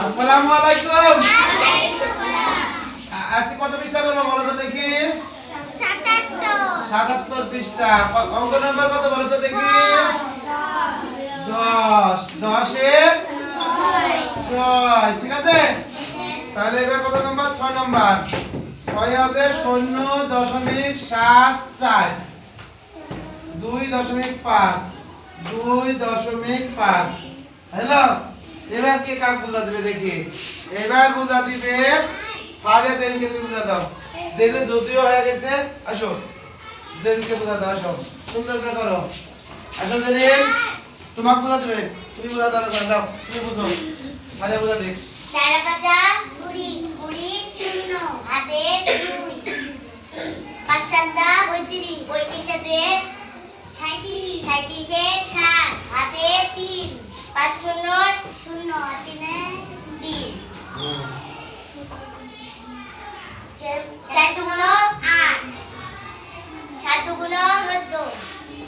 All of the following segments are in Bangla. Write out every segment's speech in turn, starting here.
আসসালামু আলাইকুম। আজকে কত পৃষ্ঠা করবো বলো তো দেখি? 77 পৃষ্ঠা। অঙ্ক নাম্বার কত বলো তো দেখি? 10 10 এ 6। ঠিক আছে, তাহলে এবার কত নাম্বার? 6 নাম্বার। 6 হবে 0.74 2.5 2.5। হ্যালো, এবার কে কাক বুঝা দিবে দেখি? এবার বুঝা দিবে ফারে জেনকে। তুমি বুঝা দাও। জেনে যদিও হয়ে গেছে, আসো জেনকে বুঝা দাও। আসো, সুন্দর করে করো। আসো জেন, তোমাকে বুঝা দিবে। তুমি বুঝা দাও, দাও তুমি বুঝো। ফারে বুঝা দেখ। 4 5 20 20 শূন্য হাতে 2 5 7 35 35 2 37 37 7 হাতে 3 5 শূন্য শূন্য হাতে 3 4 দুগুণ 8 7 দুগুণ 14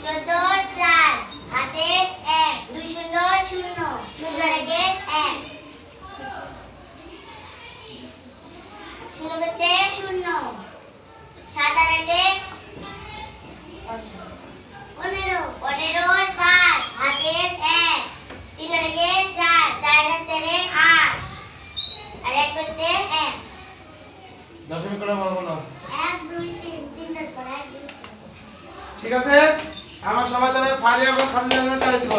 14 4 হাতে 1 2 শূন্য শূন্য শূন্য রেখে 1 শূন্য করতে শূন্য 7 আর 8 15 15 5 হাতে 1 3 আর 4 4 আর 4 8 আর 1 করতে 1 দশমিক করে বলবো না। 1 2 3 3 পর 1 2। ঠিক আছে, আমার সবাই তাহলে ফারে এবং খালি জায়গায় তাড়িয়ে দিব।